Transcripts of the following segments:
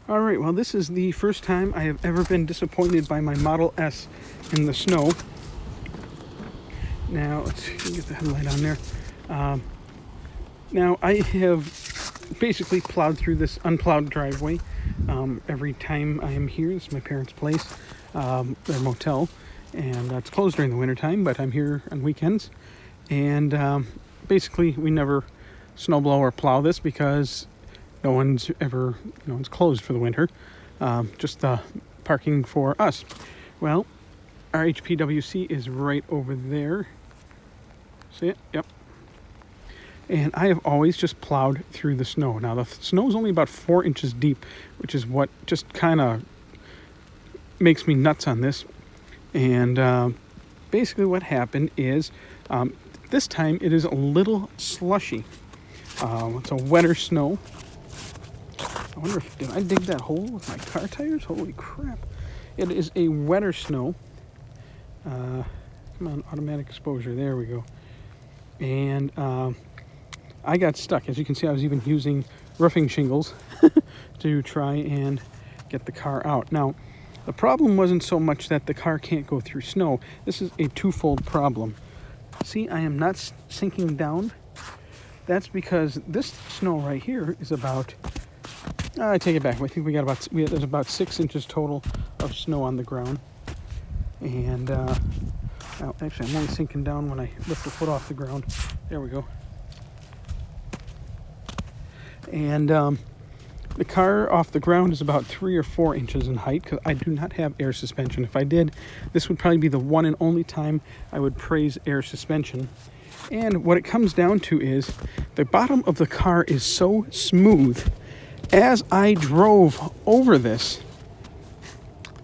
All right, well, this is the first time I have ever been disappointed by my Model S in the snow. Now, let's get the headlight on there. Now, I have basically plowed through this unplowed driveway every time I am here. This is my parents' place, their motel, and it's closed during the wintertime, but I'm here on weekends. And basically, we never snowblow or plow this because no one's closed for the winter, just parking for us. Well, our HPWC is right over there. See it? Yep. And I have always just plowed through the snow. Now, the snow is only about 4 inches deep, which is what just kind of makes me nuts on this. And basically what happened is this time it is a little slushy. It's a wetter snow. I wonder did I dig that hole with my car tires? Holy crap. It is a wetter snow. Come on, automatic exposure. There we go. And I got stuck. As you can see, I was even using roofing shingles to try and get the car out. Now, the problem wasn't so much that the car can't go through snow. This is a twofold problem. See, I am not sinking down. That's because this snow right here is about... I take it back. I think there's about 6 inches total of snow on the ground. And, well, actually, I'm only sinking down when I lift the foot off the ground. There we go. And the car off the ground is about 3 or 4 inches in height because I do not have air suspension. If I did, this would probably be the one and only time I would praise air suspension. And what it comes down to is the bottom of the car is so smooth. As I drove over this,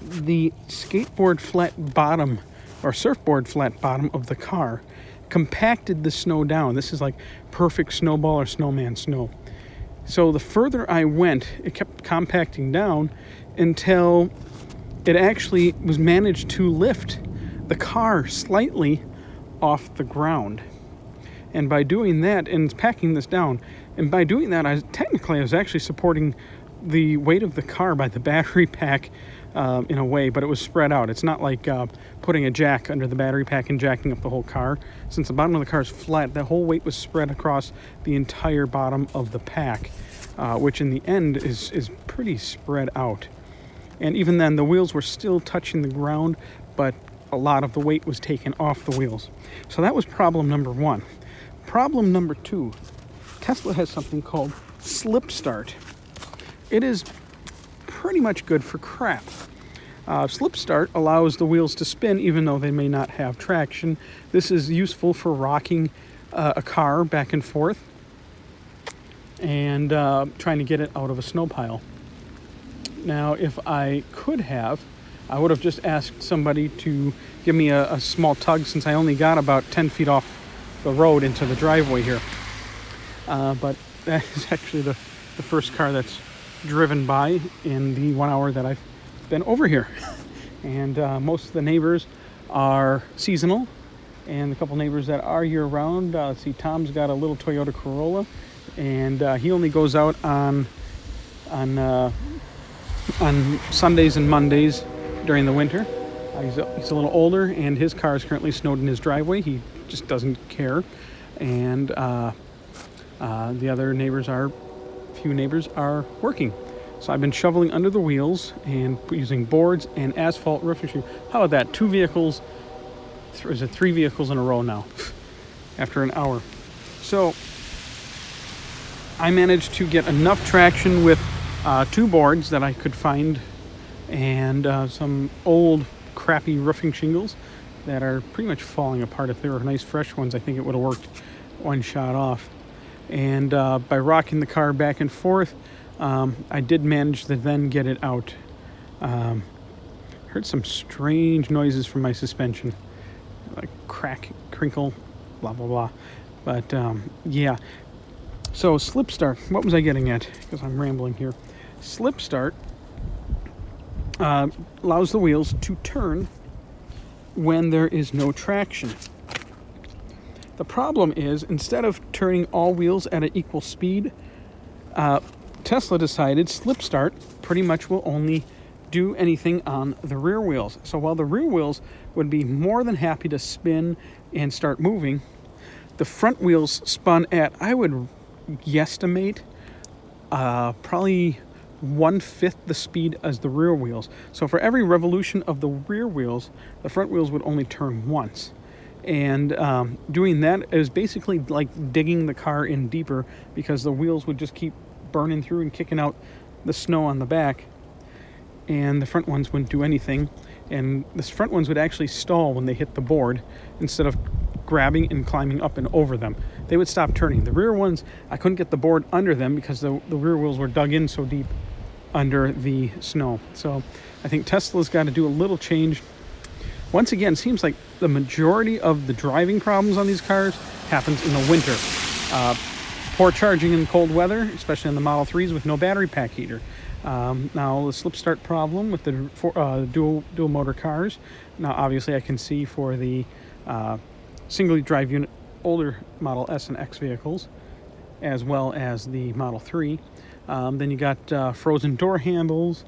the skateboard flat bottom or surfboard flat bottom of the car compacted the snow down. This is like perfect snowball or snowman snow. So the further I went, it kept compacting down until it actually was managed to lift the car slightly off the ground. And by doing that and packing this down, and by doing that, I was actually supporting the weight of the car by the battery pack in a way, but it was spread out. It's not like putting a jack under the battery pack and jacking up the whole car. Since the bottom of the car is flat, the whole weight was spread across the entire bottom of the pack, which in the end is pretty spread out. And even then, the wheels were still touching the ground, but a lot of the weight was taken off the wheels. So that was problem number one. Problem number two, Tesla has something called slip start. It is pretty much good for crap. Slip start allows the wheels to spin even though they may not have traction. This is useful for rocking a car back and forth and trying to get it out of a snow pile. Now, if I could have, I would have just asked somebody to give me a small tug since I only got about 10 feet off the road into the driveway here. But that is actually the first car that's driven by in the 1 hour that I've been over here. And most of the neighbors are seasonal, and a couple neighbors that are year-round. Let's see, Tom's got a little Toyota Corolla, and he only goes out on Sundays and Mondays during the winter. He's a little older, and his car is currently snowed in his driveway. He just doesn't care. And the other few neighbors are working. So I've been shoveling under the wheels and using boards and asphalt roofing sheet. How about that? 2 vehicles, is it 3 vehicles in a row now after an hour. So I managed to get enough traction with 2 boards that I could find and some old crappy roofing shingles that are pretty much falling apart. If they were nice fresh ones, I think it would have worked one shot off. And by rocking the car back and forth, I did manage to then get it out. Heard some strange noises from my suspension, like crack, crinkle, blah, blah, blah. But yeah, so slip start, what was I getting at? Because I'm rambling here. Slip start allows the wheels to turn when there is no traction. The problem is, instead of turning all wheels at an equal speed, Tesla decided slip start pretty much will only do anything on the rear wheels. So while the rear wheels would be more than happy to spin and start moving, the front wheels spun at, I would guesstimate, probably 1/5 the speed as the rear wheels. So for every revolution of the rear wheels, the front wheels would only turn once. And doing that is basically like digging the car in deeper, because the wheels would just keep burning through and kicking out the snow on the back, and the front ones wouldn't do anything. And the front ones would actually stall when they hit the board instead of grabbing and climbing up and over them. They would stop turning. The rear ones, I couldn't get the board under them because the rear wheels were dug in so deep under the snow. So I think Tesla's got to do a little change. Once again, it seems like the majority of the driving problems on these cars happens in the winter. Poor charging in cold weather, especially on the Model 3s with no battery pack heater. Now the slip start problem with the dual motor cars. Now obviously I can see for the single drive unit older Model S and X vehicles, as well as the Model 3. Then you got frozen door handles,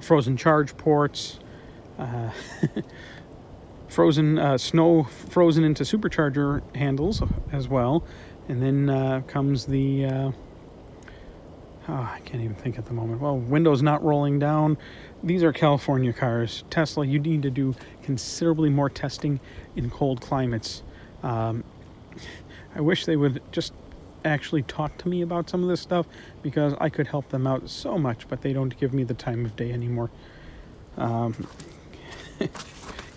frozen charge ports, frozen snow frozen into supercharger handles as well. And then comes the I can't even think at the moment. Well, windows not rolling down. These are California cars. Tesla, you need to do considerably more testing in cold climates. I wish they would just actually talk to me about some of this stuff, because I could help them out so much, but they don't give me the time of day anymore.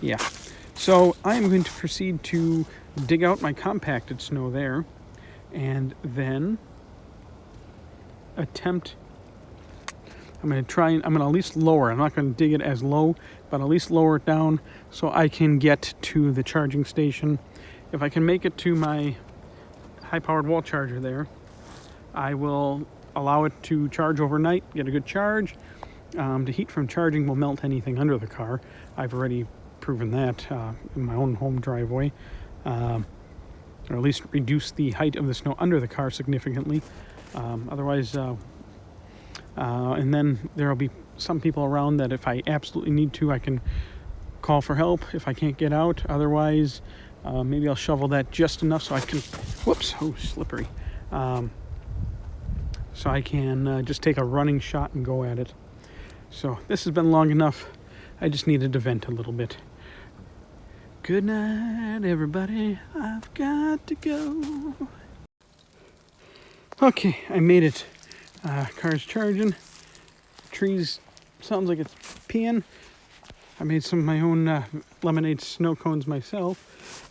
Yeah. So I'm going to proceed to dig out my compacted snow there, and then attempt, I'm going to at least lower, I'm not going to dig it as low, but at least lower it down so I can get to the charging station. If I can make it to my high-powered wall charger there, I will allow it to charge overnight, get a good charge. The heat from charging will melt anything under the car. I've already proven that in my own home driveway, or at least reduce the height of the snow under the car significantly. Otherwise, and then there will be some people around that if I absolutely need to, I can call for help if I can't get out. Otherwise, maybe I'll shovel that just enough so I can, whoops, oh, slippery. So I can just take a running shot and go at it. So this has been long enough. I just needed to vent a little bit. Good night, everybody. I've got to go. Okay, I made it. Car's charging. Trees, sounds like it's peeing. I made some of my own lemonade snow cones myself.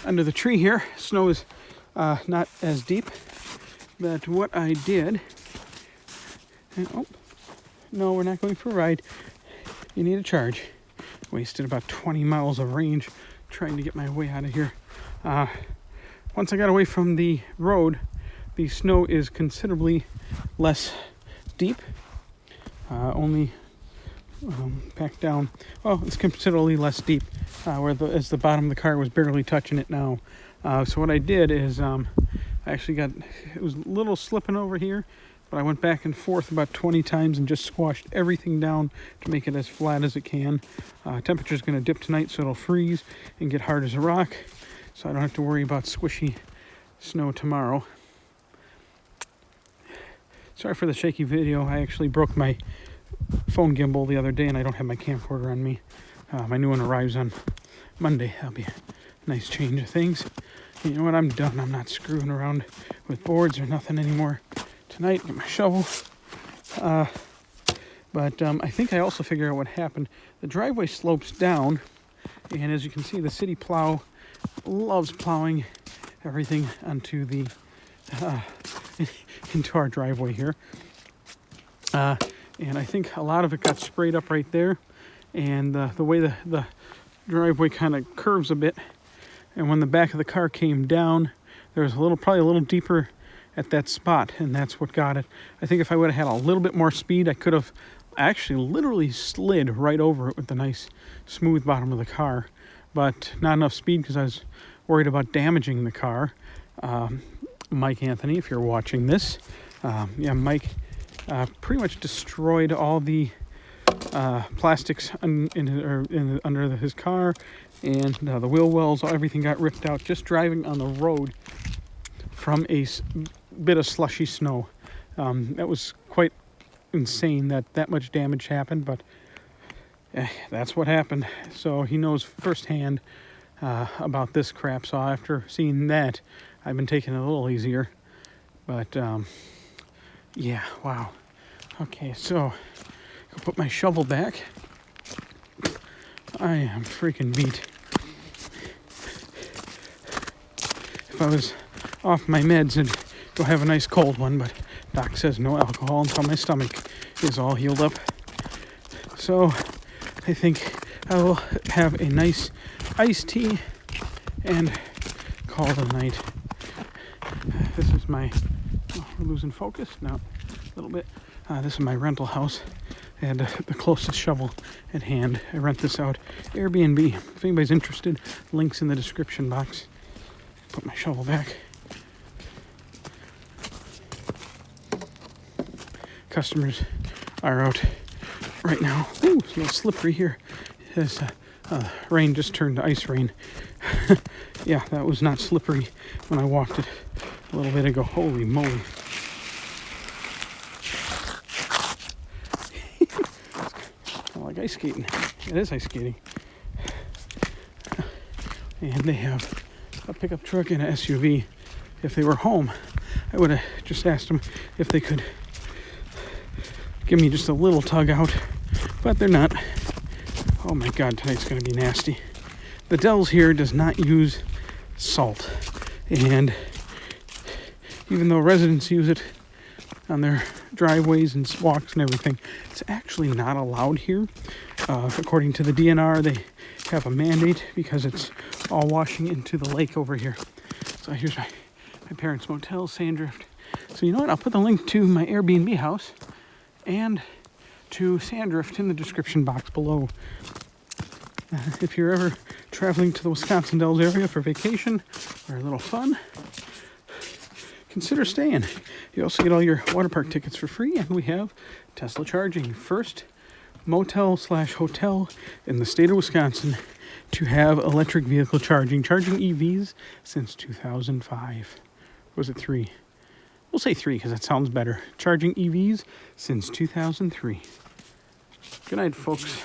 Under the tree here, snow is not as deep. But what I did, oh, no, we're not going for a ride. You need a charge. Wasted about 20 miles of range trying to get my way out of here. Once I got away from the road, the snow is considerably less deep. Only back down. Well, it's considerably less deep, as the bottom of the car was barely touching it now. So what I did is I actually it was a little slipping over here, but I went back and forth about 20 times and just squashed everything down to make it as flat as it can. Temperature's going to dip tonight, so it'll freeze and get hard as a rock, so I don't have to worry about squishy snow tomorrow. Sorry for the shaky video. I actually broke my phone gimbal the other day and I don't have my camcorder on me. My new one arrives on Monday. That'll be a nice change of things. You know what? I'm done. I'm not screwing around with boards or nothing anymore. Tonight, get my shovel. But I think I also figured out what happened. The driveway slopes down, and as you can see, the city plow loves plowing everything onto the into our driveway here. And I think a lot of it got sprayed up right there, and the way the driveway kind of curves a bit, and when the back of the car came down, there was probably a little deeper at that spot, and that's what got it. I think if I would have had a little bit more speed, I could have actually literally slid right over it with the nice smooth bottom of the car, but not enough speed because I was worried about damaging the car. Mike Anthony, if you're watching this. Yeah, Mike pretty much destroyed all the plastics under his car, and the wheel wells, everything got ripped out just driving on the road from a bit of slushy snow. That was quite insane that much damage happened, but that's what happened. So he knows firsthand about this crap. So after seeing that, I've been taking it a little easier. But yeah, wow. Okay, so I'll put my shovel back. I am freaking beat. If I was off my meds, I'd go have a nice cold one, but Doc says no alcohol until my stomach is all healed up. So I think I will have a nice iced tea and call it a night. This is my, we're losing focus now a little bit. This is my rental house, and the closest shovel at hand. I rent this out, Airbnb. If anybody's interested, links in the description box. Put my shovel back. Customers are out right now. Ooh, it's a little slippery here. As rain just turned to ice rain. Yeah, that was not slippery when I walked it a little bit ago. Holy moly. Like ice skating. It is ice skating. And they have a pickup truck and an SUV. If they were home, I would have just asked them if they could give me just a little tug out, but they're not. Oh my God, tonight's going to be nasty. The Dells here does not use salt, and even though residents use it on their driveways and walks and everything, it's actually not allowed here. According to the DNR, they have a mandate because it's all washing into the lake over here. So here's my parents' motel, Sandrift. So you know what? I'll put the link to my Airbnb house and to Sandrift in the description box below. If you're ever traveling to the Wisconsin Dells area for vacation or a little fun, consider staying. You also get all your water park tickets for free, and we have Tesla charging. First motel/hotel in the state of Wisconsin to have electric vehicle charging EVs since 2005. Or was it 3? We'll say 3 because that sounds better. Charging EVs since 2003. Good night, folks.